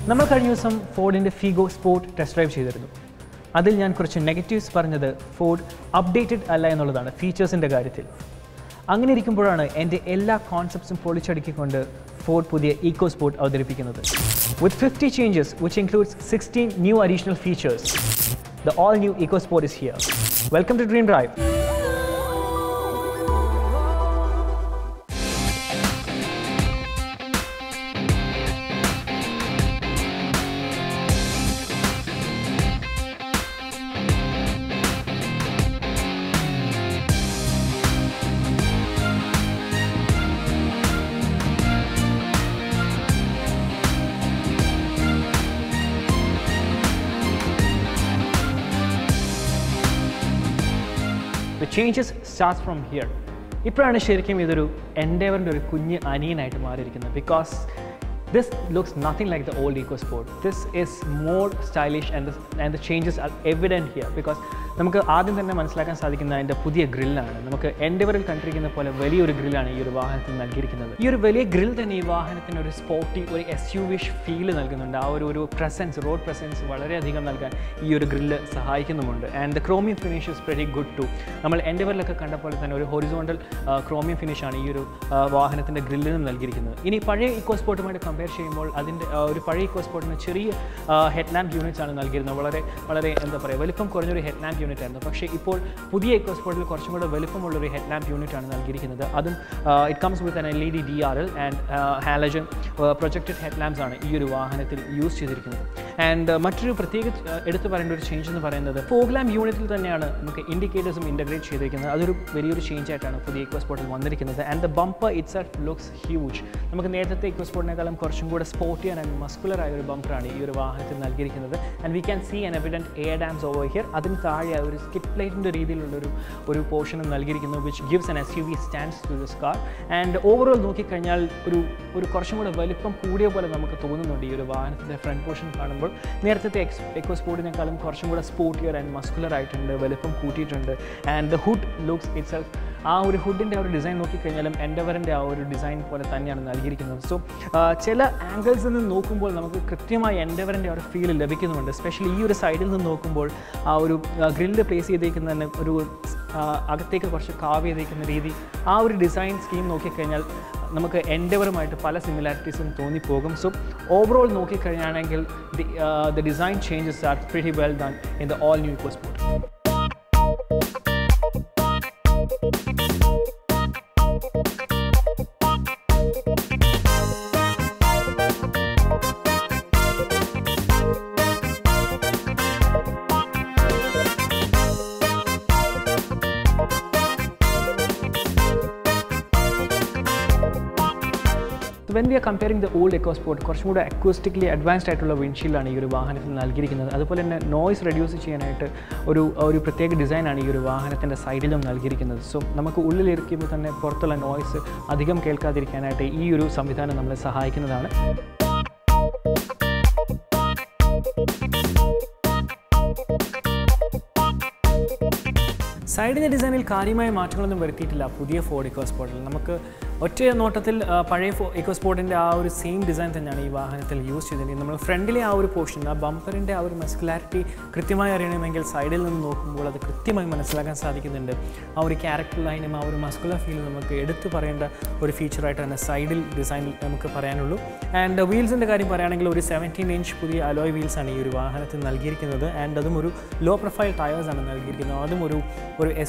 നമ്മൾ കഴിഞ്ഞ ദിവസം ഫോർഡിൻ്റെ ഫിഗോ സ്പോർട്ട് ടെസ്റ്റ് ഡ്രൈവ് ചെയ്തിരുന്നു. അതിൽ ഞാൻ കുറച്ച് നെഗറ്റീവ്സ് പറഞ്ഞത് ഫോർഡ് അപ്ഡേറ്റഡ് അല്ല എന്നുള്ളതാണ് ഫീച്ചേഴ്സിൻ്റെ കാര്യത്തിൽ. അങ്ങനെ ഇരിക്കുമ്പോഴാണ് എൻ്റെ എല്ലാ കോൺസെപ്റ്റ്സും പൊളിച്ചടുക്കിക്കൊണ്ട് ഫോർഡ് പുതിയ EcoSport അവതരിപ്പിക്കുന്നത്. With 50 changes, which includes 16 new additional features, the all-new EcoSport is here. Welcome to Dream Drive. The changes starts from here. ഇപ്പോഴാണ് ശരിക്കും ഇതൊരു എൻഡേവറിൻ്റെ ഒരു കുഞ്ഞ് അനിയനായിട്ട് മാറിയിരിക്കുന്നത്. Because this looks nothing like the old EcoSport. This is more stylish and the changes are evident here because നമുക്ക് ആദ്യം തന്നെ മനസ്സിലാക്കാൻ സാധിക്കുന്ന അതിൻ്റെ പുതിയ ഗ്രില്ലാണ്. നമുക്ക് എൻഡേവറിൽ കണ്ടിരിക്കുന്ന പോലെ വലിയൊരു ഗ്രില്ലാണ് ഈ ഒരു വാഹനത്തിന് നൽകിയിരിക്കുന്നത്. ഈ ഒരു വലിയ ഗ്രിൽ തന്നെ ഈ വാഹനത്തിന് ഒരു സ്പോർട്ടി, ഒരു SUV-ish ഫീൽ നൽകുന്നുണ്ട്. ആ ഒരു പ്രസൻസ്, റോഡ് പ്രസൻസ് വളരെയധികം നൽകാൻ ഈ ഒരു ഗ്രില്ല് സഹായിക്കുന്നുമുണ്ട്. And the chromium finish is very good too. നമ്മൾ എൻഡേവറിലൊക്കെ കണ്ട പോലെ തന്നെ ഒരു ഹൊറിസോണ്ടൽ ക്രോമിയം ഫിനിഷാണ് ഈ ഒരു വാഹനത്തിൻ്റെ ഗ്രില്ലിനും നൽകിയിരിക്കുന്നത്. ഇനി പഴയ EcoSportuമായിട്ട് കമ്പയർ ചെയ്യുമ്പോൾ അതിൻ്റെ ഒരു പഴയ EcoSportന് ചെറിയ ഹെഡ് ലാമ്പ് യൂണിറ്റ്സ് ആണ് നൽകിയിരുന്നത്. വളരെ എന്താ പറയുക, വലിപ്പം കുറഞ്ഞൊരു ഹെഡ് ലാമ്പ് യൂണിറ്റ് ആയിരുന്നു. പക്ഷേ ഇപ്പോൾ പുതിയ EcoSportൽ കുറച്ചും കൂടെ വലിപ്പമുള്ളൊരു ഹെഡ് ലാമ്പ് യൂണിറ്റ് ആണ് നൽകിയിരിക്കുന്നത്. അതും it comes with an LED DRL and halogen projected head lamps ആണ് ഈ ഒരു വാഹനത്തിൽ യൂസ് ചെയ്തിരിക്കുന്നത്. ആൻഡ് മറ്റൊരു പ്രത്യേക എടുത്തു പറയേണ്ട ഒരു ചേഞ്ച് എന്ന് പറയുന്നത് ഫോഗ് ലാമ്പ് യൂണിറ്റിൽ തന്നെയാണ് നമുക്ക് ഇൻഡിക്കേറ്റേഴ്സും ഇൻ്റഗ്രേറ്റ് ചെയ്തിരിക്കുന്നത്. അതൊരു വലിയൊരു ചേഞ്ച് ആയിട്ടാണ് പുതിയ EcoSportൽ വന്നിരിക്കുന്നത്. And the bumper itself looks huge. നമുക്ക് നേരത്തെ EcoSportനേക്കാളും കുറച്ചും കൂടെ സ്പോർട്ടി ആൻഡ് മസ്കുലർ ആയ ഒരു ബമ്പറാണ് ഈ ഒരു വാഹനത്തിൽ നൽകിയിരിക്കുന്നത്. And we can see an evident air dams over here. അതിന് താഴെ ഒരു സ്കിപ്പ് പ്ലേറ്റിൻ്റെ രീതിയിലുള്ള ഒരു പോർഷൻ നൽകിയിരിക്കുന്നു which gives an SUV stands to this car. And overall നോക്കിക്കഴിഞ്ഞാൽ ഒരു കുറച്ചും കൂടെ വലിപ്പം കൂടിയ പോലെ നമുക്ക് തോന്നുന്നുണ്ട് ഈ ഒരു വാഹനത്തിൻ്റെ ഫ്രണ്ട് പോർഷൻ കാണുമ്പോൾ. നേരത്തെ EcoSportനേക്കാളും കുറച്ചും കൂടെ സ്പോർട്ടിയർ ആൻഡ് മസ്കുലർ ആയിട്ടുണ്ട്, വലിപ്പം കൂട്ടിയിട്ടുണ്ട്. And the hood looks itself, ആ ഒരു ഹുഡിൻ്റെ ആ ഒരു ഡിസൈൻ നോക്കിക്കഴിഞ്ഞാലും എൻഡേവറിൻ്റെ ആ ഒരു ഡിസൈൻ പോലെ തന്നെയാണ് നൽകിയിരിക്കുന്നത്. സോ ചില ആംഗിൾസിൽ നിന്ന് നോക്കുമ്പോൾ നമുക്ക് കൃത്യമായി എൻഡേവറിൻ്റെ ആ ഒരു ഫീൽ ലഭിക്കുന്നുണ്ട്. എസ്പെഷ്യലി ഈ ഒരു സൈഡിൽ നിന്ന് നോക്കുമ്പോൾ ആ ഒരു ഗ്രില്ല് പ്ലേസ് ചെയ്തേക്കുന്ന തന്നെ ഒരു അകത്തേക്ക് കുറച്ച് കാവ് ചെയ്തേക്കുന്ന രീതി, ആ ഒരു ഡിസൈൻ സ്കീം നോക്കിക്കഴിഞ്ഞാൽ നമുക്ക് എൻഡേവറുമായിട്ട് പല സിമിലാരിറ്റീസും തോന്നിപ്പോകും. സോ ഓവറോൾ നോക്കിക്കഴിഞ്ഞാണെങ്കിൽ the design changes are pretty well done in the all new EcoSport. When we are comparing the old EcoSport, കുറച്ചും കൂടെ അക്യൂസ്റ്റിക്കലി അഡ്വാൻസ്ഡ് ആയിട്ടുള്ള വിൻഷീൽഡാണ് ഈ ഒരു വാഹനത്തിൽ നൽകിയിരിക്കുന്നത്. അതുപോലെ തന്നെ നോയ്സ് റെഡ്യൂസ് ചെയ്യാനായിട്ട് ഒരു പ്രത്യേക ഡിസൈനാണ് ഈ ഒരു വാഹനത്തിൻ്റെ സൈഡിലും നൽകിയിരിക്കുന്നത്. സോ നമുക്ക് ഉള്ളിലിരിക്കുമ്പോൾ തന്നെ പുറത്തുള്ള നോയ്സ് അധികം കേൾക്കാതിരിക്കാനായിട്ട് ഈ ഒരു സംവിധാനം നമ്മളെ സഹായിക്കുന്നതാണ്. സൈഡിൻ്റെ ഡിസൈനിൽ കാര്യമായ മാറ്റങ്ങളൊന്നും വരുത്തിയിട്ടില്ല പുതിയ ഫോർഡ് EcoSportൽ. നമുക്ക് ഒറ്റ നോട്ടത്തിൽ പഴയ EcoSportൻ്റെ ആ ഒരു സെയിം ഡിസൈൻ തന്നെയാണ് ഈ വാഹനത്തിൽ യൂസ് ചെയ്തിരിക്കുന്നത്. നമ്മൾ ഫ്രണ്ടിലെ ആ ഒരു പോർഷൻ, ആ ബമ്പറിൻ്റെ ആ ഒരു മസ്കുലാരിറ്റി കൃത്യമായി അറിയണമെങ്കിൽ സൈഡിൽ നിന്ന് നോക്കുമ്പോൾ അത് കൃത്യമായി മനസ്സിലാക്കാൻ സാധിക്കുന്നുണ്ട്. ആ ഒരു ക്യാരക്ടർ ലൈനും ആ ഒരു മസ്കുലർ ഫീലും നമുക്ക് എടുത്തു പറയേണ്ട ഒരു ഫീച്ചറായിട്ട് തന്നെ സൈഡിൽ ഡിസൈനിൽ നമുക്ക് പറയാനുള്ളൂ. ആൻഡ് വീൽസിൻ്റെ കാര്യം പറയുകയാണെങ്കിൽ ഒരു 17 ഇഞ്ച് പുതിയ അലോയ് വീൽസാണ് ഈ ഒരു വാഹനത്തിൽ നൽകിയിരിക്കുന്നത്. ആൻഡ് അതും ഒരു ലോ പ്രൊഫൈൽ ടയേഴ്സാണ് നൽകിയിരിക്കുന്നത്. അതും ഒരു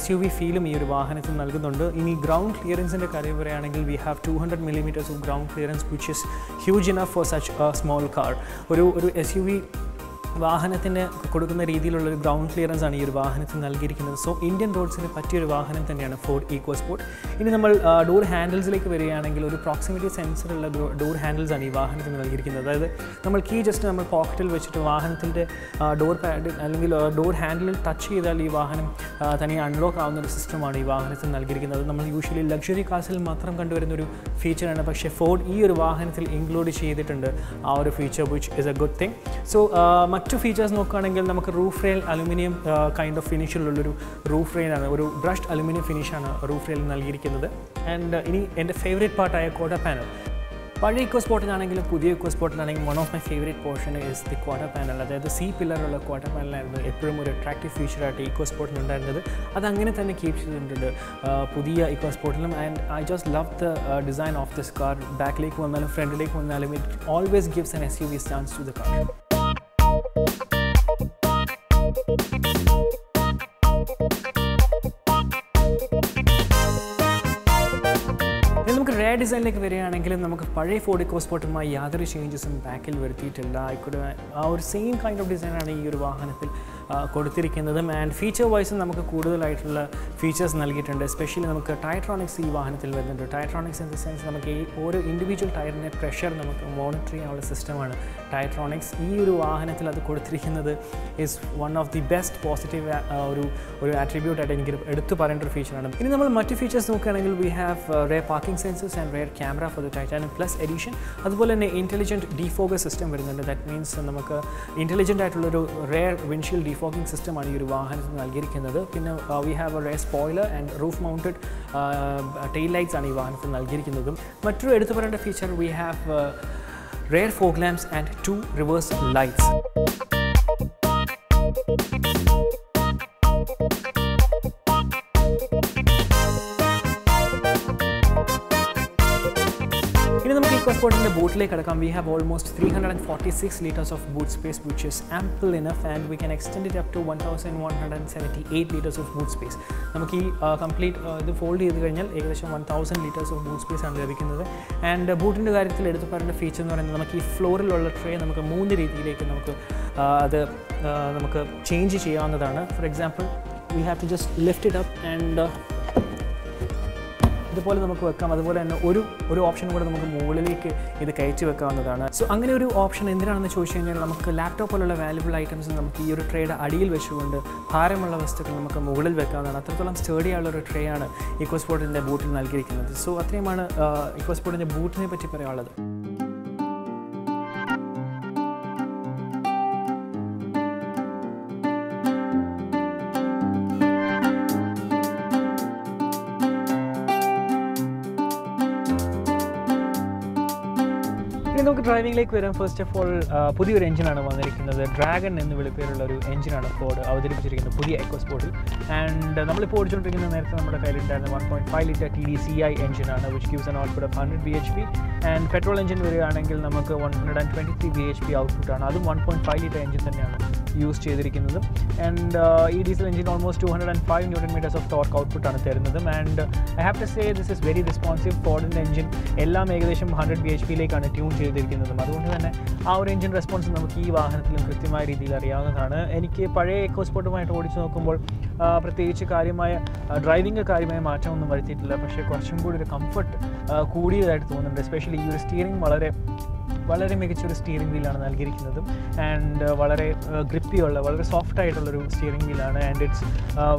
SUV ഫീലും ഈ ഒരു വാഹനത്തിൽ നൽകുന്നുണ്ട്. ഇനി ഗ്രൗണ്ട് ക്ലിയറൻസിൻ്റെ കാര്യം പറയുകയാണെങ്കിൽ we have 200 millimeters of ground clearance, which is huge enough for such a small car. ഒരു SUV വാഹനത്തിന് കൊടുക്കുന്ന രീതിയിലുള്ളൊരു ഗ്രൗണ്ട് ക്ലിയറൻസ് ആണ് ഈ ഒരു വാഹനത്തിൽ നൽകിയിരിക്കുന്നത്. സോ ഇന്ത്യൻ റോഡ്സിന് പറ്റിയൊരു വാഹനം തന്നെയാണ് ഫോർഡ് EcoSport. ഇനി നമ്മൾ ഡോർ ഹാൻഡിൽസിലേക്ക് വരികയാണെങ്കിൽ ഒരു പ്രോക്സിമിറ്റി സെൻസറുള്ള ഡോർ ഹാൻഡിൽസ് ആണ് ഈ വാഹനത്തിന് നൽകിയിരിക്കുന്നത്. അതായത് നമ്മൾ കീ ജസ്റ്റ് നമ്മൾ പോക്കറ്റിൽ വെച്ചിട്ട് വാഹനത്തിൻ്റെ ഡോർ പാഡ് അല്ലെങ്കിൽ ഡോർ ഹാൻഡിലിൽ ടച്ച് ചെയ്താൽ ഈ വാഹനം തനിയെ അൺലോക്ക് ആവുന്ന ഒരു സിസ്റ്റമാണ് ഈ വാഹനത്തിൽ നൽകിയിരിക്കുന്നത്. നമ്മൾ യൂഷ്വലി ലക്ഷറി കാർസിൽ മാത്രം കണ്ടുവരുന്നൊരു ഫീച്ചറാണ്. പക്ഷേ ഫോർഡ് ഈ ഒരു വാഹനത്തിൽ ഇൻക്ലൂഡ് ചെയ്തിട്ടുണ്ട് ആ ഒരു feature, which is a good thing. So മറ്റു ഫീച്ചേഴ്സ് നോക്കുകയാണെങ്കിൽ നമുക്ക് roof rail aluminium kind of ഫിനിഷിലുള്ളൊരു റൂഫ് റെയിലാണ്, ഒരു ബ്രഷ്ഡ് അലുമിനിയം ഫിനിഷാണ് റൂഫ് റെയിൽ നൽകിയിരിക്കുന്നത്. ആൻഡ് ഇനി എൻ്റെ ഫേവറേറ്റ് പാർട്ടായ ക്വാർട്ടർ പാനൽ. പഴയ EcoSportനാണെങ്കിലും പുതിയ EcoSportനാണെങ്കിലും one of my favourite portion is the quarter panel. അതായത് സി പില്ലറുള്ള ക്വാർട്ടർ പാനലായിരുന്നു എപ്പോഴും ഒരു അട്രാക്റ്റീവ് ഫീച്ചറായിട്ട് EcoSportന് ഉണ്ടായിരുന്നത്. അതങ്ങനെ തന്നെ കീപ്പ് ചെയ്തിട്ടുണ്ട് പുതിയ EcoSportലും. And I just love the design of this car. ബാക്കിലേക്ക് വന്നാലും ഫ്രണ്ടിലേക്ക് വന്നാലും it always gives an SUV stance to the car. നമുക്ക് റെയർ ഡിസൈനിലേക്ക് വരികയാണെങ്കിലും നമുക്ക് പഴയ ഫോർഡ് EcoSportമായി യാതൊരു ചേഞ്ചസും ബാക്കിൽ വരുത്തിയിട്ടില്ല. ആ ഒരു സെയിം കൈൻഡ് ഓഫ് ഡിസൈനാണ് ഈ ഒരു വാഹനത്തിൽ കൊടുത്തിരിക്കുന്നതും. ആൻഡ് ഫീച്ചർ വൈസും നമുക്ക് കൂടുതലായിട്ടുള്ള ഫീച്ചേഴ്സ് നൽകിയിട്ടുണ്ട്. എസ്പെഷ്യലി നമുക്ക് ടയർട്രോണിക്സ് ഈ വാഹനത്തിൽ വരുന്നുണ്ട്. ടയർട്രോണിക്സ് ഇൻ ദ സെൻസ് നമുക്ക് ഈ ഓരോ ഇൻഡിവിജ്വൽ ടയറിൻ്റെ പ്രഷർ നമുക്ക് മോണിറ്റർ ചെയ്യാനുള്ള സിസ്റ്റമാണ് ടയർട്രോണിക്സ്. ഈ ഒരു വാഹനത്തിൽ അത് കൊടുത്തിരിക്കുന്നത് is one of the best positive ഒരു ആട്രിബ്യൂട്ടായിട്ട് എനിക്ക് എടുത്തു പറയേണ്ട ഒരു ഫീച്ചറാണ്. ഇനി നമ്മൾ മറ്റ് ഫീച്ചേഴ്സ് നോക്കുകയാണെങ്കിൽ we have rear parking sensors and rear camera for the titanium plus edition. അതുപോലെ തന്നെ ഇൻ്റലിജൻറ്റ് ഡീഫോഗർ സിസ്റ്റം വരുന്നുണ്ട്. ദാറ്റ് മീൻസ് നമുക്ക് ഇൻ്റലിജൻ്റ് ആയിട്ടുള്ളൊരു റെയർ വിൻഷീൽഡ് ഡീഫോഗിംഗ് സിസ്റ്റമാണ് ഈ ഒരു വാഹനത്തിൽ നൽകിയിരിക്കുന്നത്. പിന്നെ we have a rear spoiler and roof mounted tail lights ആണ് ഈ വാഹനത്തിൽ നൽകിയിരിക്കുന്നതും. മറ്റൊരു എടുത്തു പറയേണ്ട feature we have rear fog lamps and 2 reverse lights. ഇനി നമുക്ക് EcoSportൻ്റെ ബൂട്ടിലേക്ക് കിടക്കാം. We have almost 346 liters of boot space, which is ample enough, and we can extend it up to 1178 liters of boot space. നമുക്ക് ഈ complete ഇത് fold ചെയ്ത് കഴിഞ്ഞാൽ ഏകദേശം 1000 liters of boot space ആണ് ലഭിക്കുന്നത്. ആൻഡ് ബൂട്ടിൻ്റെ കാര്യത്തിൽ എടുത്ത് പറയേണ്ട ഫീച്ചർ എന്ന് പറയുന്നത് നമുക്ക് ഈ ഫ്ലോറിലുള്ള ട്രേ നമുക്ക് 3 രീതിയിലേക്ക് നമുക്ക് ചേഞ്ച് ചെയ്യാവുന്നതാണ്. For example we have to just lift it up and ഇതുപോലെ നമുക്ക് വെക്കാം. അതുപോലെ തന്നെ ഒരു ഓപ്ഷൻ കൂടെ നമുക്ക് മുകളിലേക്ക് ഇത് കയറ്റി വെക്കാവുന്നതാണ്. സോ അങ്ങനെ ഒരു ഓപ്ഷൻ എന്തിനാണെന്ന് ചോദിച്ചു കഴിഞ്ഞാൽ നമുക്ക് ലാപ്ടോപ്പ് പോലുള്ള വാല്യുബിൾ ഐറ്റംസ് നമുക്ക് ഈ ഒരു ട്രേയുടെ അടിയിൽ വെച്ചുകൊണ്ട് ഭാരമുള്ള വസ്തുക്കൾ നമുക്ക് മുകളിൽ വെക്കാവുന്നതാണ്. അത്രത്തോളം സ്റ്റേഡി ആയുള്ള ഒരു ട്രേ ആണ് EcoSportൻ്റെ ബൂട്ടിൽ നൽകിയിരിക്കുന്നത്. സോ അത്രയുമാണ് EcoSportൻ്റെ ബൂട്ടിനെ പറ്റി പറയാനുള്ളത്. നമുക്ക് ഡ്രൈവിംഗിലേക്ക് വരാം. ഫസ്റ്റ് ഓഫ് ഓൾ പുതിയൊരു എഞ്ചിനാണ് വന്നിരിക്കുന്നത്. ഡ്രാഗൺ എന്ന് വിളിപ്പേരുള്ള ഒരു എഞ്ചിനാണ് ഫോർഡ് അവതരിപ്പിച്ചിരിക്കുന്നത് പുതിയ EcoSportൽ. ആൻഡ് നമ്മളിപ്പോൾ ഓടിച്ചുകൊണ്ടിരിക്കുന്ന നേരത്തെ നമ്മുടെ കയ്യിലുണ്ടായിരുന്ന 1.5 liter TDCI എഞ്ചിനാണ്, which gives an output of 100 bhp. And petrol engine വരികയാണെങ്കിൽ നമുക്ക് 123 bhp ഔട്ട്പുട്ടാണ്. അതും 1.5 liter എഞ്ചിൻ തന്നെയാണ് യൂസ് ചെയ്തിരിക്കുന്നത്. ആൻഡ് ഈ diesel engine almost 205 Nm of torque ഔട്ട്പുട്ടാണ് തരുന്നതും. And I have to say this is very responsive. ഫോർഡിൻ്റെ എഞ്ചിൻ എല്ലാം ഏകദേശം 100 bhpയിലേക്കാണ് ട്യൂൺ ചെയ്തിരിക്കുന്നതും. അതുകൊണ്ട് തന്നെ ആ ഒരു എഞ്ചിൻ റെസ്പോൺസ് നമുക്ക് ഈ വാഹനത്തിലും കൃത്യമായ രീതിയിൽ അറിയാവുന്നതാണ്. എനിക്ക് പഴയ EcoSportമായിട്ട് ഓടിച്ചു നോക്കുമ്പോൾ പ്രത്യേകിച്ച് ഡ്രൈവിംഗ് കാര്യമായ മാറ്റമൊന്നും വരുത്തിയിട്ടില്ല. പക്ഷേ കുറച്ചും കൂടി ഒരു കംഫർട്ട് കൂടിയതായിട്ട് തോന്നുന്നുണ്ട്. എസ്പെഷ്യലി ഈ ഒരു സ്റ്റിയറിംഗ് വളരെ മികച്ചൊരു സ്റ്റിയറിംഗ് വീലാണ് നൽകിയിരിക്കുന്നതും. ആൻഡ് വളരെ ഗ്രിപ്പിയുള്ള വളരെ സോഫ്റ്റ് ആയിട്ടുള്ളൊരു സ്റ്റിയറിംഗ് വീലാണ്. And it's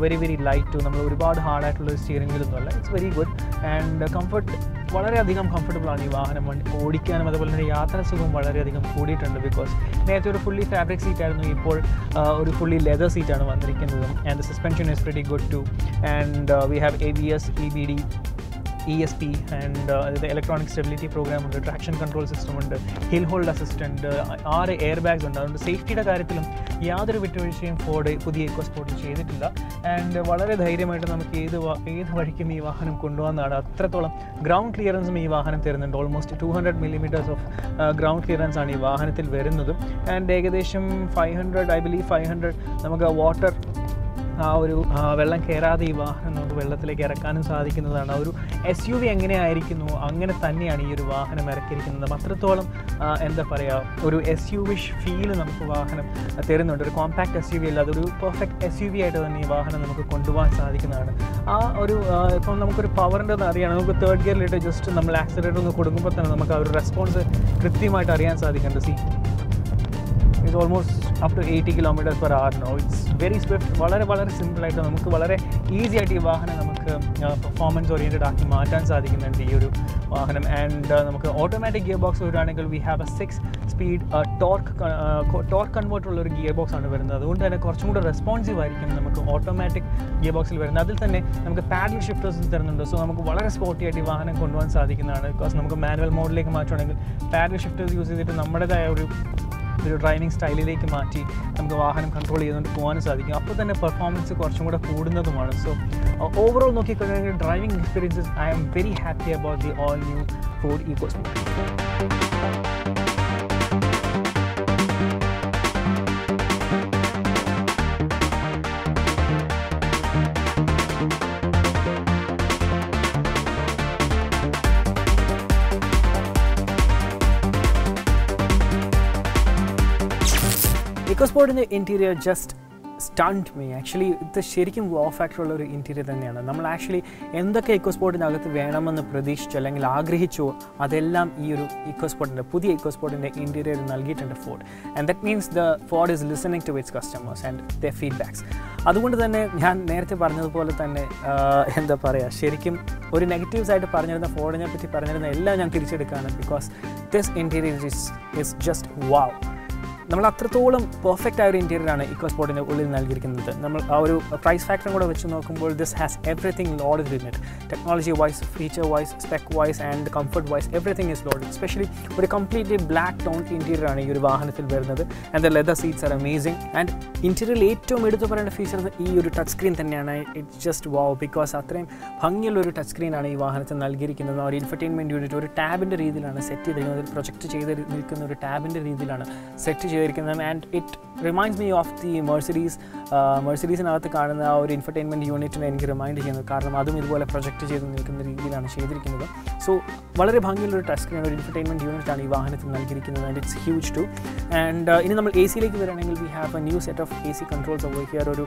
very light. നമ്മൾ ഒരുപാട് ഹാർഡായിട്ടുള്ളൊരു സ്റ്റിയറിംഗ് വീലൊന്നുമല്ല. It's very good. ആൻഡ് വളരെയധികം കംഫർട്ടബിളാണ് ഈ വാഹനം ഓടിക്കാനും. അതുപോലെ തന്നെ യാത്രാസുഖവും വളരെയധികം കൂടിയിട്ടുണ്ട്. ബിക്കോസ് നേരത്തെ ഒരു ഫുള്ളി ഫാബ്രിക് സീറ്റായിരുന്നു, ഇപ്പോൾ ഒരു ഫുള്ളി ലെതർ സീറ്റാണ് വന്നിരിക്കുന്നത്. And the suspension is pretty good too. And we have ABS, EBD, ESP and അതായത് ഇലക്ട്രോണിക് സ്റ്റെബിലിറ്റി പ്രോഗ്രാം ഉണ്ട്, ട്രാക്ഷൻ കൺട്രോൾ സിസ്റ്റം ഉണ്ട്, hill hold assistant, 6 air bags ഉണ്ട്. അതുകൊണ്ട് സേഫ്റ്റിയുടെ കാര്യത്തിലും യാതൊരു വിട്ടുവീഴ്ചയും ഫോർഡ് പുതിയ EcoSportൽ ചെയ്തിട്ടില്ല. ആൻഡ് വളരെ ധൈര്യമായിട്ട് നമുക്ക് ഏത് വഴിക്കും ഈ വാഹനം കൊണ്ടുപോകുന്നതാണ്. അത്രത്തോളം ഗ്രൗണ്ട് ക്ലിയറൻസും ഈ വാഹനം തരുന്നുണ്ട്. Almost 200 mm of ground clearance ആണ് ഈ വാഹനത്തിൽ വരുന്നതും. ആൻഡ് ഏകദേശം 500 നമുക്ക് വാട്ടർ ഒരു വെള്ളം കയറാതെ ഈ വാഹനം നമുക്ക് വെള്ളത്തിലേക്ക് ഇറക്കാനും സാധിക്കുന്നതാണ്. ഒരു SUV എങ്ങനെയായിരിക്കുന്നു അങ്ങനെ തന്നെയാണ് ഈ ഒരു വാഹനം ഇറക്കിയിരിക്കുന്നത്. അത്രത്തോളം എന്താ പറയുക, ഒരു SUV ഫീൽ നമുക്ക് വാഹനം തരുന്നുണ്ട്. ഒരു കോമ്പാക്ട് SUV അല്ല, അതൊരു പെർഫെക്റ്റ് SUV ആയിട്ട് തന്നെ ഈ വാഹനം നമുക്ക് കൊണ്ടുപോകാൻ സാധിക്കുന്നതാണ്. ആ ഒരു ഇപ്പം നമുക്കൊരു പവറിൻ്റെ അറിയാം. നമുക്ക് 3rd ഗിയറിലിട്ട് ജസ്റ്റ് നമ്മൾ ആക്സിലറേറ്റർ ഒന്ന് കൊടുക്കുമ്പോൾ തന്നെ നമുക്ക് ആ ഒരു റെസ്പോൺസ് കൃത്യമായിട്ട് അറിയാൻ സാധിക്കുന്നുണ്ട്. is almost up to 80 kilometers per hour now. It's very swift, വളരെ simple ആയിട്ട് നമുക്ക് വളരെ ഈസി ആയിട്ട് ഈ വാഹനം നമുക്ക് പെർഫോമൻസ് ഓറിയൻറ്റഡ് ആക്കി മാറ്റാൻ സാധിക്കുന്നുണ്ട് ഈ ഒരു വാഹനം. ആൻഡ് നമുക്ക് ഓട്ടോമാറ്റിക് ഗിയർ ബോക്സ് വരുവാണെങ്കിൽ V have A 6-speed torque converter ഉള്ള ഒരു ഗിയർ ബോക്സ് ആണ് വരുന്നത്. അതുകൊണ്ട് തന്നെ കുറച്ചും കൂടെ റെസ്പോൺസീവ് ആയിരിക്കും നമുക്ക് ഓട്ടോമാറ്റിക് ഗിയർ ബോക്സിൽ വരുന്നത്. അതിൽ തന്നെ നമുക്ക് പാഡൽ ഷിഫ്റ്റേഴ്സ് തരുന്നുണ്ട്. സോ നമുക്ക് വളരെ സ്പോർട്ടി ആയിട്ട് ഈ വാഹനം കൊണ്ടുപോകാൻ സാധിക്കുന്നതാണ്. ബിക്കോസ് നമുക്ക് മാനുവൽ മോഡിലേക്ക് മാറ്റുകയാണെങ്കിൽ പാഡൽ ഷിഫ്റ്റേഴ്സ് യൂസ് ചെയ്തിട്ട് നമ്മുടേതായ ഒരു ഡ്രൈവിംഗ് സ്റ്റൈലിലേക്ക് മാറ്റി നമുക്ക് വാഹനം കൺട്രോൾ ചെയ്തുകൊണ്ട് പോകാനും സാധിക്കും. അപ്പോൾ തന്നെ പെർഫോമൻസ് കുറച്ചും കൂടെ കൂടുന്നതുമാണ്. സോ ഓവറോൾ നോക്കിക്കഴിഞ്ഞാൽ driving experiences I am very happy about the all new Ford EcoSport. EcoSport in the interior just stunned me. Actually, ഇത് ശരിക്കും വോ ഫാക്ടർ ഉള്ള ഒരു ഇൻറ്റീരിയർ തന്നെയാണ്. നമ്മൾ ആക്ച്വലി എന്തൊക്കെ EcoSportiനകത്ത് വേണമെന്ന് പ്രതീക്ഷിച്ചോ അല്ലെങ്കിൽ ആഗ്രഹിച്ചോ അതെല്ലാം ഈ ഒരു പുതിയ EcoSportiൻ്റെ ഇൻറ്റീരിയർ നൽകിയിട്ടുണ്ട് Ford. And that means the Ford is listening to its customers and the feedbacks. അതുകൊണ്ട് തന്നെ ഞാൻ നേരത്തെ പറഞ്ഞതുപോലെ തന്നെ എന്താ പറയുക, ശരിക്കും ഒരു നെഗറ്റീവ്സ് ആയിട്ട് പറഞ്ഞിരുന്ന ഫോർഡിനെ പറ്റി പറഞ്ഞിരുന്ന എല്ലാം ഞാൻ തിരിച്ചെടുക്കുകയാണ്. Because this interior is just wow. നമ്മൾ അത്രത്തോളം പെർഫെക്റ്റ് ആയ ഒരു ഇൻറ്റീരിയറാണ് EcoSportiൻ്റെ ഉള്ളിൽ നൽകിയിരിക്കുന്നത്. നമ്മൾ ആ ഒരു പ്രൈസ് ഫാക്ടറും കൂടെ വെച്ച് നോക്കുമ്പോൾ this has everything loaded in it. Technology wise, feature wise, spec wise and comfort wise everything is loaded. Especially ഒരു കംപ്ലീറ്റ്ലി ബ്ലാക്ക് ടോൺ ഇൻറ്റീരിയറാണ് ഈ ഒരു വാഹനത്തിൽ വരുന്നത്. And the leather seats are amazing. And ഇൻറ്റീരിയറിൽ ഏറ്റവും എടുത്തു പറയേണ്ട ഫീച്ചർ ഈ ഒരു ടച്ച് സ്ക്രീൻ തന്നെയാണ്. It's just wow. ബിക്കോസ് അത്രയും ഭംഗിയുള്ളൊരു ടച്ച് സ്ക്രീനാണ് ഈ വാഹനത്തിൽ നൽകിയിരിക്കുന്നത്. ഒരു ഇൻഫർടൈൻമെൻറ്റ് യൂണിറ്റ് ഒരു ടാബിൻ്റെ രീതിയിലാണ് സെറ്റ് ചെയ്തിരിക്കുന്നത്. ഒരു പ്രൊജക്റ്റ് ചെയ്ത് നിൽക്കുന്ന ഒരു ടാബിൻ്റെ രീതിയിലാണ് സെറ്റ് ചെയ്തിരിക്കുന്നത്. And it reminds me of the മെഴ്സിഡീസിനകത്ത് കാണുന്ന ആ ഒരു ഇൻഫർടൈൻമെൻറ്റ് യൂണിറ്റിനെ എനിക്ക് റിമൈൻഡ് ചെയ്യുന്നത്. കാരണം അതും ഇതുപോലെ പ്രൊജക്റ്റ് ചെയ്ത് നിൽക്കുന്ന രീതിയിലാണ് ചെയ്തിരിക്കുന്നത്. സോ വളരെ ഭംഗിയുള്ളൊരു ടച്ച് സ്ക്രീൻ, ഒരു ഇൻഫർടൈൻമെൻറ്റ് യൂണിറ്റാണ് ഈ വാഹനത്തിൽ നൽകിയിരിക്കുന്നത്. And it's huge too. And ഇനി നമ്മൾ എ സിയിലേക്ക് വരികയാണെങ്കിൽ we have a new set of AC controls over here. ഒരു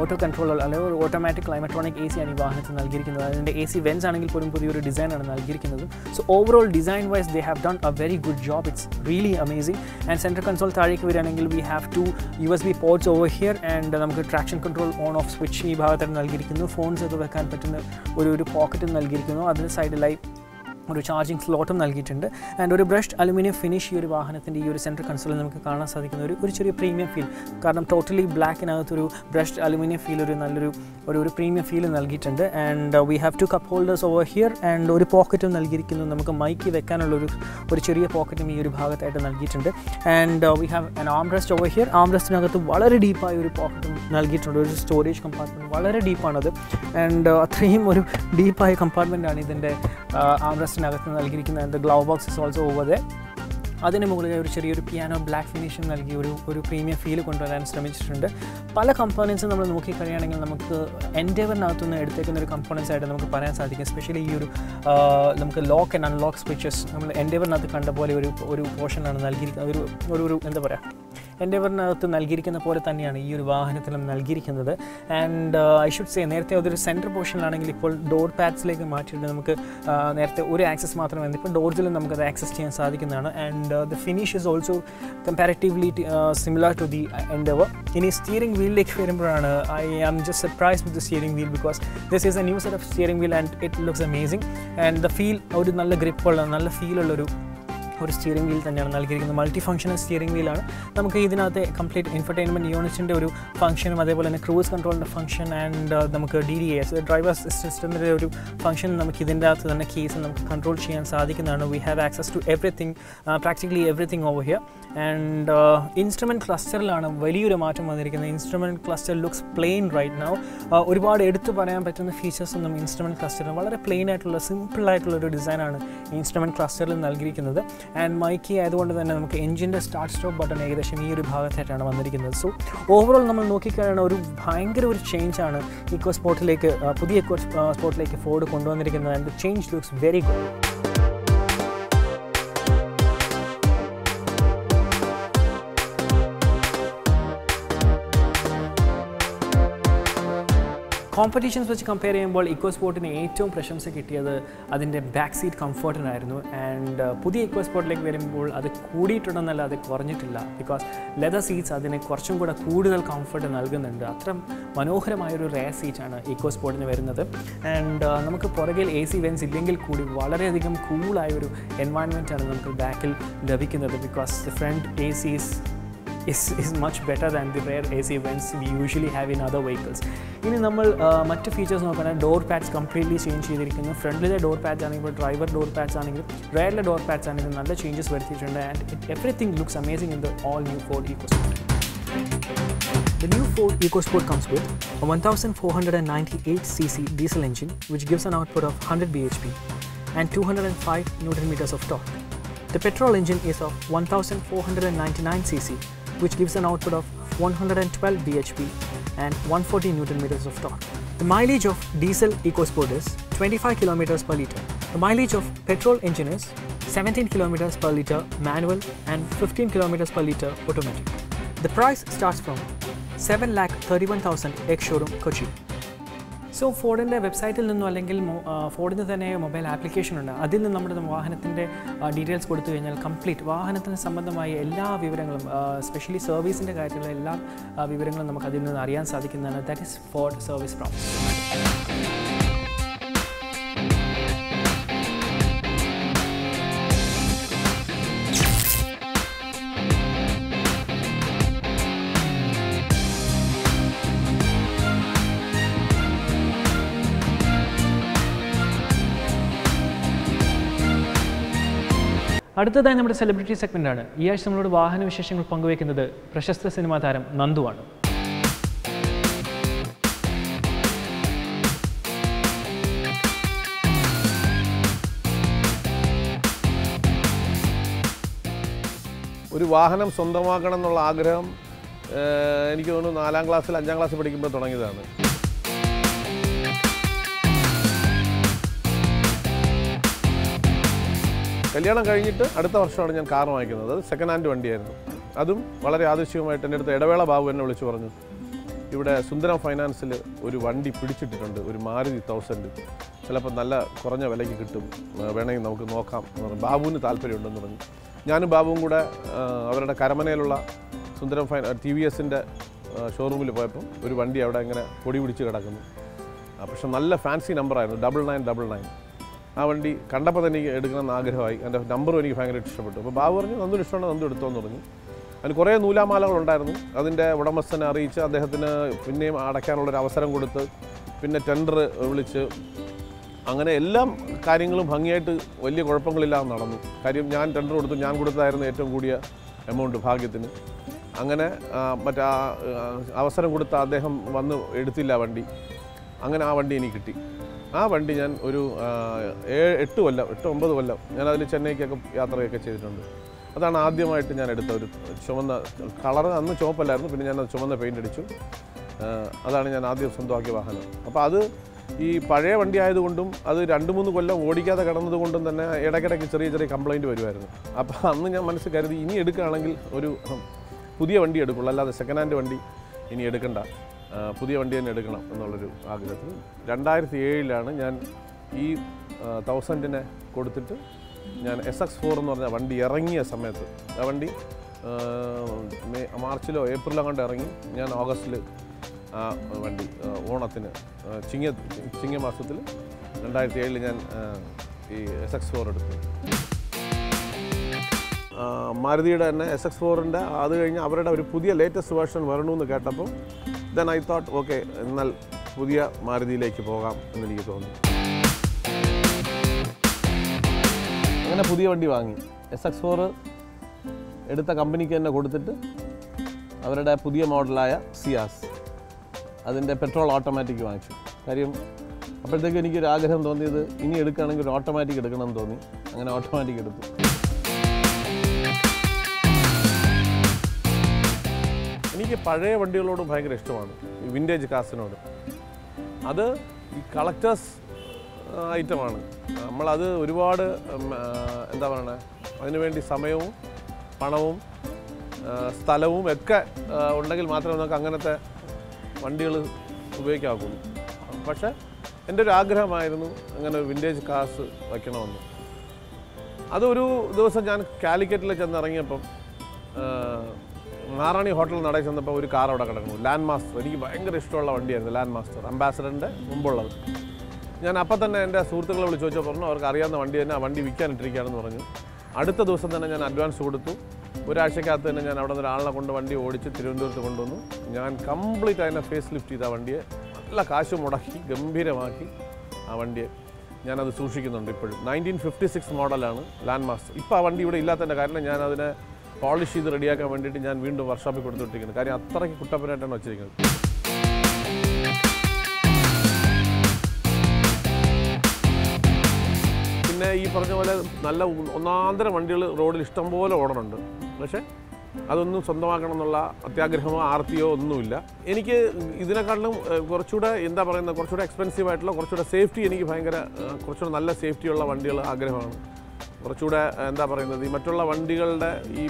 ഓട്ടോ കൺട്രോൾ അല്ലെങ്കിൽ ഒരു ഓട്ടോമാറ്റിക് ക്ലൈമട്രോണിക് AC ആണ് ഈ വാഹനത്തിൽ നൽകിയിരിക്കുന്നത്. അതിൻ്റെ AC വെൻസ് ആണെങ്കിൽ പോലും പുതിയൊരു ഡിസൈനാണ് നൽകിയിരിക്കുന്നത്. So overall design wise they have done a very good job. It's really amazing. And central console താഴേക്ക് വരികയാണെങ്കിൽ we have 2 USB ports over here. And നമുക്ക് traction control on off switch ഈ ഭാഗത്തായിട്ട് നൽകിയിരിക്കുന്നു. ഫോൺസ് ഒക്കെ വെക്കാൻ പറ്റുന്ന ഒരു പോക്കറ്റും നൽകിയിരിക്കുന്നു. അതിന് സൈഡിലായി ഒരു ചാർജിങ് സ്ലോട്ടും നൽകിയിട്ടുണ്ട്. ആൻഡ് ഒരു ബ്രഷ്ഡ് അലുമിനിയം ഫിനിഷ് ഈ ഒരു വാഹനത്തിൻ്റെ ഈ ഒരു സെൻട്രൽ കൺസോളിൽ നമുക്ക് കാണാൻ സാധിക്കുന്ന ഒരു ചെറിയ പ്രീമിയം ഫീൽ. കാരണം ടോട്ടലി ബ്ലാക്കിനകത്തൊരു ബ്രഷ്ഡ് അലുമിനിയം ഫീൽ, ഒരു നല്ലൊരു ഒരു പ്രീമിയം ഫീൽ നൽകിയിട്ടുണ്ട്. And we have 2 cup holders over here. And ഒരു പോക്കറ്റും നൽകിയിരിക്കുന്നു. നമുക്ക് മൈക്ക് വെക്കാനുള്ളൊരു ചെറിയ പോക്കറ്റും ഈ ഒരു ഭാഗത്തായിട്ട് നൽകിയിട്ടുണ്ട്. And we have an arm rest over here. Arm റെസ്റ്റിനകത്ത് വളരെ ഡീപ്പായ ഒരു പോക്കറ്റും നൽകിയിട്ടുണ്ട്. ഒരു സ്റ്റോറേജ് കമ്പാർട്ട്മെൻറ്റ് വളരെ ഡീപ്പാണത്. ആൻഡ് അത്രയും ഒരു ഡീപ്പായ കമ്പാർട്ട്മെൻറ്റാണ് ഇതിൻ്റെ ആം റെസ്റ്റിനകത്ത് നൽകിയിരിക്കുന്നത്. And the glove box is also over there. അതിന് മുകളിൽ ഒരു ചെറിയൊരു പിയാനോ ബ്ലാക്ക് ഫിനിഷും നൽകി ഒരു പ്രീമിയം ഫീൽ കൊണ്ടുവരാൻ ശ്രമിച്ചിട്ടുണ്ട്. പല കമ്പോണൻസും നമ്മൾ നോക്കിക്കഴിയുകയാണെങ്കിൽ നമുക്ക് എൻഡേവറിനകത്തുനിന്ന് എടുത്തേക്കുന്ന ഒരു കമ്പോണൻസ് ആയിട്ട് നമുക്ക് പറയാൻ സാധിക്കും. എസ്പെഷ്യലി ഈ നമുക്ക് ലോക്ക് ആൻഡ് അൺലോക്ക് സ്വിച്ചസ് നമ്മൾ എൻഡേവറിനകത്ത് കണ്ട പോലെ ഒരു പോർഷനാണ് നൽകിയിരിക്കുന്നത്. ഒരു എന്താ പറയുക, എൻഡേവറിനകത്ത് നൽകിയിരിക്കുന്ന പോലെ തന്നെയാണ് ഈ ഒരു വാഹനത്തിലും നൽകിയിരിക്കുന്നത്. ആൻഡ് ഐ ഷുഡ് സേ, നേരത്തെ അതൊരു സെൻറ്റർ പോർഷനിലാണെങ്കിൽ ഇപ്പോൾ ഡോർ പാഡ്സിലേക്ക് മാറ്റിയിട്ട് നമുക്ക് നേരത്തെ ഒരു ആക്സസ് മാത്രമേ, ഇപ്പോൾ ഡോർസിലും നമുക്കത് ആക്സസ് ചെയ്യാൻ സാധിക്കുന്നതാണ്. And the finish is also comparatively similar to the Endeavour. In a steering wheel like വരുമ്പോഴാണ് I am just surprised with the steering wheel because this is a new set of steering wheel and it looks amazing. And the feel, ഒരു നല്ല grip ഉള്ള നല്ല feel ഉള്ളൊരു steering wheel തന്നെയാണ് നൽകിയിരിക്കുന്നത്. Multi functional steering വീലാണ്. നമുക്ക് ഇതിനകത്ത് കംപ്ലീറ്റ് ഇൻഫർടൈൻമെൻറ്റ് യൂണിറ്റിൻ്റെ ഒരു ഫംഗ്ഷനും അതേപോലെ തന്നെ ക്രൂസ് കൺട്രോളിൻ്റെ ഫംഗ്ഷൻ ആൻഡ് നമുക്ക് DDAS ഡ്രൈവേഴ്സ് സിസ്റ്റത്തിൻ്റെ ഒരു ഫംഗ്ഷൻ നമുക്ക് ഇതിൻ്റെ അകത്ത് തന്നെ കേസ് നമുക്ക് കൺട്രോൾ ചെയ്യാൻ സാധിക്കുന്നതാണ്. We have access to everything, practically everything over here. And instrument ക്ലസ്റ്ററിലാണ് വലിയൊരു മാറ്റം വന്നിരിക്കുന്നത്. Instrument cluster looks plain right now. ഒരുപാട് എടുത്തു പറയാൻ പറ്റുന്ന ഫീച്ചേഴ്സ് ഒന്നും ഇൻസ്ട്രുമെൻറ്റ് ക്ലസ്റ്ററിന് വളരെ പ്ലെയിൻ ആയിട്ടുള്ള സിമ്പിളായിട്ടുള്ളൊരു ഡിസൈനാണ് ഇൻസ്ട്രുമെൻറ്റ് ക്ലസ്റ്ററിൽ നൽകിയിരിക്കുന്നത്. ആൻഡ് മൈക്കി ആയതുകൊണ്ട് തന്നെ നമുക്ക് എഞ്ചിൻ്റെ സ്റ്റാർട്ട് സ്റ്റോപ്പ് ബട്ടൺ ഏകദേശം ഈ ഒരു ഭാഗത്തായിട്ടാണ് വന്നിരിക്കുന്നത്. സോ ഓവറോൾ നമ്മൾ നോക്കിക്കഴിഞ്ഞാൽ ഒരു ഭയങ്കര ഒരു ചേഞ്ചാണ് പുതിയ EcoSportലേക്ക് ഫോർഡ് കൊണ്ടുവന്നിരിക്കുന്നത്. And the change looks very good. Competitions വെച്ച് കമ്പയർ ചെയ്യുമ്പോൾ ഇക്കോസ്പോർട്ടിന് ഏറ്റവും പ്രശംസ കിട്ടിയത് അതിൻ്റെ ബാക്ക് സീറ്റ് കംഫർട്ടിനായിരുന്നു. ആൻഡ് പുതിയ ഇക്കോസ്പോർട്ടിലേക്ക് വരുമ്പോൾ അത് കൂടിയിട്ടുണ്ടെന്നല്ല, അത് കുറഞ്ഞിട്ടില്ല. ബിക്കോസ് ലെതർ സീറ്റ്സ് അതിന് കുറച്ചും കൂടെ കൂടുതൽ കംഫർട്ട് നൽകുന്നുണ്ട്. അത്ര മനോഹരമായൊരു റെയർ സീറ്റാണ് ഇക്കോസ്പോർട്ടിന് വരുന്നത്. ആൻഡ് നമുക്ക് പുറകിൽ AC വെൻസ് ഇല്ലെങ്കിൽ കൂടി വളരെയധികം കൂളായൊരു എൻവയൺമെൻറ്റാണ് നമുക്ക് ബാക്കിൽ ലഭിക്കുന്നത്. Because the front AC is much better than the rare AC vents we usually have in other vehicles. ഇനി നമ്മൾ മറ്റ് ഫീച്ചേഴ്സ് നോക്കുകയാണെങ്കിൽ ഡോർ പാഡ്സ് കംപ്ലീറ്റ്ലി ചേഞ്ച് ചെയ്തിരിക്കുന്നു. ഫ്രണ്ടിലെ ഡോർ പാഡ്സ് ആണെങ്കിൽ ഡ്രൈവർ ഡോർ പാഡ്സ് ആണെങ്കിലും റെയറിലെ ഡോർ പാഡ്സ് ആണെങ്കിലും നല്ല ചേഞ്ചസ് വരുത്തിയിട്ടുണ്ട്. And everything looks amazing in the all new Ford EcoSport. The new Ford EcoSport comes with a 1498cc diesel engine which gives an output of 100 bhp and 205 Nm of torque. The petrol engine is of 1499cc which gives an output of 112 bhp and 140 Nm of torque. The mileage of diesel EcoSport is 25 km per litre. The mileage of petrol engine is 17 km per litre manual and 15 km per litre automatic. The price starts from 7,31,000 ex-showroom Kochi. So ഫോർഡിൻ്റെ വെബ്സൈറ്റിൽ നിന്നും അല്ലെങ്കിൽ ഫോർഡിന് തന്നെ mobile application ഉണ്ട്. അതിൽ നിന്ന് നമ്മുടെ വാഹനത്തിൻ്റെ details കൊടുത്തു കഴിഞ്ഞാൽ കംപ്ലീറ്റ് വാഹനത്തിന് സംബന്ധമായ എല്ലാ വിവരങ്ങളും, സ്പെഷ്യലി സർവീസിൻ്റെ കാര്യത്തിലുള്ള എല്ലാ വിവരങ്ങളും നമുക്ക് അതിൽ നിന്ന് അറിയാൻ സാധിക്കുന്നതാണ്. That is Ford service promise. അടുത്തതായി നമ്മുടെ സെലിബ്രിറ്റി സെഗ്മെൻ്റാണ്. ഈ ആഴ്ച നമ്മളോട് വാഹന വിശേഷങ്ങൾ പങ്കുവയ്ക്കുന്നത് പ്രശസ്ത സിനിമാ താരം നന്ദുവാണ്. ഒരു വാഹനം സ്വന്തമാക്കണം എന്നുള്ള ആഗ്രഹം എനിക്ക് തോന്നുന്നു 4ാം ക്ലാസ്സിൽ 5ാം ക്ലാസ്സിൽ പഠിക്കുമ്പോൾ തുടങ്ങിയതാണ്. കല്യാണം കഴിഞ്ഞിട്ട് അടുത്ത വർഷമാണ് ഞാൻ കാർ വാങ്ങിക്കുന്നത്. അത് സെക്കൻഡ് ഹാൻഡ് വണ്ടിയായിരുന്നു. അതും വളരെ ആദർശികമായിട്ട് എൻ്റെ അടുത്ത് ഇടവേള ബാബു എന്നെ വിളിച്ച് പറഞ്ഞു, ഇവിടെ സുന്ദരം ഫൈനാൻസിൽ ഒരു വണ്ടി പിടിച്ചിട്ടിട്ടുണ്ട്, ഒരു മാരുതി 1000, ചിലപ്പോൾ നല്ല കുറഞ്ഞ വിലയ്ക്ക് കിട്ടും, വേണമെങ്കിൽ നമുക്ക് നോക്കാം എന്ന് പറഞ്ഞു. ബാബുവിന് താല്പര്യമുണ്ടെന്ന് പറഞ്ഞു. ഞാനും ബാബുവും കൂടെ അവരുടെ കരമനയിലുള്ള സുന്ദരം TVSൻ്റെ ഷോറൂമിൽ പോയപ്പോൾ ഒരു വണ്ടി അവിടെ ഇങ്ങനെ പൊടി പിടിച്ച് കിടക്കുന്നു. പക്ഷെ നല്ല ഫാൻസി നമ്പറായിരുന്നു, 9999. ആ വണ്ടി കണ്ടപ്പോൾ തന്നെ എനിക്ക് എടുക്കണമെന്ന് ആഗ്രഹമായി. എൻ്റെ നമ്പറും എനിക്ക് ഭയങ്കരമായിട്ട് ഇഷ്ടപ്പെട്ടു. അപ്പോൾ ബാബു പറഞ്ഞു, നന്ദു ഇഷ്ടമാണ്, നന്ദു എടുത്തോന്ന് പറഞ്ഞു. അതിന് കുറേ നൂലാമാലകളുണ്ടായിരുന്നു. അതിൻ്റെ ഉടമസ്ഥനെ അറിയിച്ച് അദ്ദേഹത്തിന് പിന്നെയും അടയ്ക്കാനുള്ളൊരു അവസരം കൊടുത്ത് പിന്നെ ടെൻഡർ വിളിച്ച് അങ്ങനെ എല്ലാ കാര്യങ്ങളും ഭംഗിയായിട്ട് വലിയ കുഴപ്പങ്ങളില്ലാതെ നടന്നു. കാര്യം ഞാൻ ടെൻഡർ കൊടുത്തു, ഞാൻ കൊടുത്തതായിരുന്നു ഏറ്റവും കൂടിയ എമൗണ്ട് ഭാഗ്യത്തിന്. അങ്ങനെ മറ്റേ അവസരം കൊടുത്ത അദ്ദേഹം വന്ന് എടുത്തില്ല വണ്ടി. അങ്ങനെ ആ വണ്ടി എനിക്ക് കിട്ടി. ആ വണ്ടി ഞാൻ ഒരു 8-9 കൊല്ലം ഞാനതിൽ ചെന്നൈക്കൊക്കെ യാത്രയൊക്കെ ചെയ്തിട്ടുണ്ട്. അതാണ് ആദ്യമായിട്ട് ഞാൻ എടുത്ത ഒരു ചുവന്ന കളറ്. അന്ന് ചുവപ്പല്ലായിരുന്നു, പിന്നെ ഞാനത് ചുവന്ന പെയിൻ്റ് അടിച്ചു. അതാണ് ഞാൻ ആദ്യം സ്വന്തമാക്കിയ വാഹനം. അപ്പോൾ അത് ഈ പഴയ വണ്ടി ആയതുകൊണ്ടും അത് 2-3 കൊല്ലം ഓടിക്കാതെ കിടന്നതുകൊണ്ടും തന്നെ ഇടയ്ക്കിടയ്ക്ക് ചെറിയ കംപ്ലയിൻറ്റ് വരുമായിരുന്നു. അപ്പോൾ അന്ന് ഞാൻ മനസ്സിൽ കരുതി, ഇനി എടുക്കുകയാണെങ്കിൽ ഒരു പുതിയ വണ്ടി എടുക്കുള്ളൂ, അല്ലാതെ സെക്കൻഡ് ഹാൻഡ് വണ്ടി ഇനി എടുക്കണ്ട, പുതിയ വണ്ടി തന്നെ എടുക്കണം എന്നുള്ളൊരു ആഗ്രഹത്തിൽ 2007 ഞാൻ ഈ 1000 കൊടുത്തിട്ട് ഞാൻ SX4 എന്ന് പറഞ്ഞ വണ്ടി ഇറങ്ങിയ സമയത്ത്, ആ വണ്ടി മാർച്ചിലോ ഏപ്രിലോ കണ്ട് ഇറങ്ങി. ഞാൻ ഓഗസ്റ്റിൽ ആ വണ്ടി ഓണത്തിന് ചിങ്ങമാസത്തിൽ 2007 ഞാൻ ഈ SX4 എടുത്തു. മാരുതിയുടെ തന്നെ SX4ൻ്റെ അത് കഴിഞ്ഞ് അവരുടെ ഒരു പുതിയ ലേറ്റസ്റ്റ് വേർഷൻ വരണമെന്ന് കേട്ടപ്പോൾ ദെൻ ഐ തോട്ട് ഓക്കെ, എന്നാൽ പുതിയ മാരുതിയിലേക്ക് പോകാം എന്നെനിക്ക് തോന്നി. അങ്ങനെ പുതിയ വണ്ടി വാങ്ങി. SX4 എടുത്ത കമ്പനിക്ക് തന്നെ കൊടുത്തിട്ട് അവരുടെ പുതിയ മോഡലായ സിയാസ്, അതിൻ്റെ പെട്രോൾ ഓട്ടോമാറ്റിക് വാങ്ങിച്ചു. കാര്യം അപ്പോഴത്തേക്കും എനിക്കൊരു ആഗ്രഹം തോന്നിയത്, ഇനി എടുക്കുകയാണെങ്കിൽ ഒരു ഓട്ടോമാറ്റിക് എടുക്കണമെന്ന് തോന്നി. അങ്ങനെ ഓട്ടോമാറ്റിക് എടുത്തു. എനിക്ക് പഴയ വണ്ടികളോട് ഭയങ്കര ഇഷ്ടമാണ്, ഈ വിൻറ്റേജ് കാർസിനോട്. അത് ഈ കളക്ടേഴ്സ് ഐറ്റമാണ്. നമ്മളത് ഒരുപാട് എന്താ പറയണേ, അതിനുവേണ്ടി സമയവും പണവും സ്ഥലവും ഒക്കെ ഉണ്ടെങ്കിൽ മാത്രമേ നമുക്ക് അങ്ങനത്തെ വണ്ടികൾ ഉപയോഗിക്കാവുള്ളൂ. പക്ഷേ എൻ്റെ ഒരു ആഗ്രഹമായിരുന്നു അങ്ങനെ ഒരു വിൻറ്റേജ് കാർസ് വയ്ക്കണമെന്ന്. അതൊരു ദിവസം ഞാൻ കാലിക്കറ്റിൽ ചെന്നിറങ്ങിയപ്പം മാറാണി ഹോട്ടലിൽ നടയിൽ ചെന്നപ്പോൾ ഒരു കാർ അവിടെ കിടക്കുന്നു, ലാൻഡ് മാസ്റ്റർ. എനിക്ക് ഭയങ്കര ഇഷ്ടമുള്ള വണ്ടിയായിരുന്നു ലാൻഡ് മാസ്റ്റർ, അംബാസഡറിൻ്റെ മുമ്പുള്ളത്. ഞാൻ അപ്പം തന്നെ എൻ്റെ സുഹൃത്തുക്കളെ വിളിച്ച് ചോദിച്ചാൽ പറഞ്ഞു അവർക്ക് അറിയാവുന്ന വണ്ടി തന്നെ, ആ വണ്ടി വിൽക്കാനിട്ടിരിക്കുകയാണെന്ന് പറഞ്ഞു. അടുത്ത ദിവസം തന്നെ ഞാൻ അഡ്വാൻസ് കൊടുത്തു. ഒരാഴ്ചക്കകത്ത് തന്നെ ഞാൻ അവിടെ നിന്ന് ഒരാളെ കൊണ്ട് വണ്ടി ഓടിച്ച് തിരുവനന്തപുരത്ത് കൊണ്ടുവന്നു. ഞാൻ കംപ്ലീറ്റ് അതിനെ ഫേസ് ലിഫ്റ്റ് ചെയ്ത വണ്ടിയെ നല്ല കാശ് മുടക്കി ഗംഭീരമാക്കി ആ വണ്ടിയെ ഞാനത് സൂക്ഷിക്കുന്നുണ്ട് ഇപ്പോഴും. 1956 മോഡലാണ് ലാൻഡ് മാസ്റ്റർ. ഇപ്പോൾ ആ വണ്ടി ഇവിടെ ഇല്ലാത്തതിൻ്റെ കാരണം ഞാൻ അതിനെ പോളിഷ് ചെയ്ത് റെഡിയാക്കാൻ വേണ്ടിയിട്ട് ഞാൻ വീണ്ടും വർക്ക്ഷോപ്പിൽ കൊടുത്തുവിട്ടിരിക്കുന്നത്. കാര്യം അത്രയ്ക്ക് കുട്ടപ്പനായിട്ടാണ് വെച്ചിരിക്കുന്നത്. പിന്നെ ഈ പറഞ്ഞ പോലെ നല്ല ഒന്നാന്തര വണ്ടികൾ റോഡിൽ ഇഷ്ടംപോലെ ഓടണുണ്ട്. പക്ഷേ അതൊന്നും സ്വന്തമാക്കണം എന്നുള്ള അത്യാഗ്രഹമോ ആർത്തിയോ ഒന്നുമില്ല. എനിക്ക് ഇതിനെക്കാട്ടിലും കുറച്ചുകൂടെ എന്താ പറയുന്നത്, കുറച്ചുകൂടെ എക്സ്പെൻസീവ് ആയിട്ടുള്ള, കുറച്ചുകൂടെ സേഫ്റ്റി, എനിക്ക് ഭയങ്കര കുറച്ചുകൂടെ നല്ല സേഫ്റ്റിയുള്ള വണ്ടികൾ ആഗ്രഹമാണ്. കുറച്ചുകൂടെ എന്താ പറയുന്നത്, ഈ മറ്റുള്ള വണ്ടികളുടെ ഈ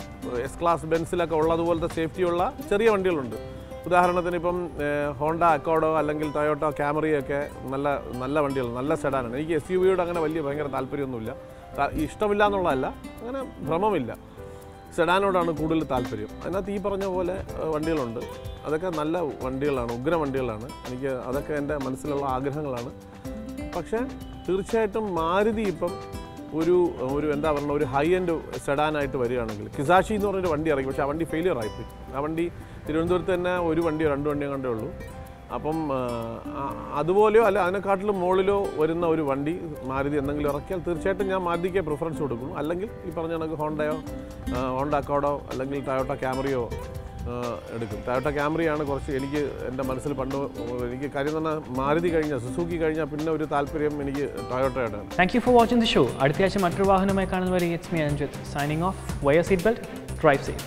എസ് ക്ലാസ് ബെൻസിലൊക്കെ ഉള്ളതുപോലത്തെ സേഫ്റ്റിയുള്ള ചെറിയ വണ്ടികളുണ്ട്. ഉദാഹരണത്തിന് ഇപ്പം ഹോണ്ട അക്കോഡോ അല്ലെങ്കിൽ ടൊയോട്ടോ ക്യാമറിയൊക്കെ നല്ല നല്ല വണ്ടികൾ, നല്ല സെഡാനാണ്. എനിക്ക് SUV-യോട് അങ്ങനെ ഭയങ്കര താല്പര്യമൊന്നുമില്ല. ഇഷ്ടമില്ല എന്നുള്ളതല്ല, അങ്ങനെ ഭ്രമമില്ല. സെഡാനോടാണ് കൂടുതൽ താല്പര്യം. അതിനകത്ത് ഈ പറഞ്ഞ പോലെ വണ്ടികളുണ്ട്. അതൊക്കെ നല്ല വണ്ടികളാണ്, ഉഗ്ര വണ്ടികളാണ്. എനിക്ക് അതൊക്കെ എൻ്റെ മനസ്സിലുള്ള ആഗ്രഹങ്ങളാണ്. പക്ഷേ തീർച്ചയായിട്ടും മാരുതി ഇപ്പം ഒരു എന്താ പറയുക, ഒരു ഹൈ എൻഡ് സെഡാനായിട്ട് വരികയാണെങ്കിൽ, കിസാഷി എന്ന് പറഞ്ഞൊരു വണ്ടി ഇറങ്ങി. പക്ഷേ ആ വണ്ടി ഫെയിലിയർ ആയിപ്പോയി. ആ വണ്ടി തിരുവനന്തപുരത്ത് തന്നെ ഒരു വണ്ടിയോ 2 വണ്ടിയോ കണ്ടേ ഉള്ളൂ. അപ്പം അതുപോലെയോ അല്ല അതിനെക്കാട്ടിലും മുകളിലോ വരുന്ന ഒരു വണ്ടി മാരുതി എന്തെങ്കിലും ഇറക്കിയാൽ തീർച്ചയായിട്ടും ഞാൻ മാരുതിക്ക് പ്രിഫറൻസ് കൊടുക്കും. അല്ലെങ്കിൽ ഈ പറഞ്ഞ കണക്ക് ഹോണ്ട അക്കോഡോ അല്ലെങ്കിൽ ടൊയോട്ടോ ക്യാമറിയോ എടുക്കും. ടൊയോട്ടോ ക്യാമറിയാണ് കുറച്ച് എനിക്ക് എൻ്റെ മനസ്സിൽ പണ്ട് എനിക്ക് കാര്യം തന്നെ മാരുതി കഴിഞ്ഞാൽ സുസുക്കി കഴിഞ്ഞാൽ പിന്നെ ഒരു താല്പര്യം എനിക്ക് ടൊയോട്ടോയാണ്. Thank you for watching the show. അടുത്ത ആഴ്ച മറ്റൊരു വാഹനമായി കാണുന്നവരെ it's me Anjith signing off. Wear seat belt, drive safe.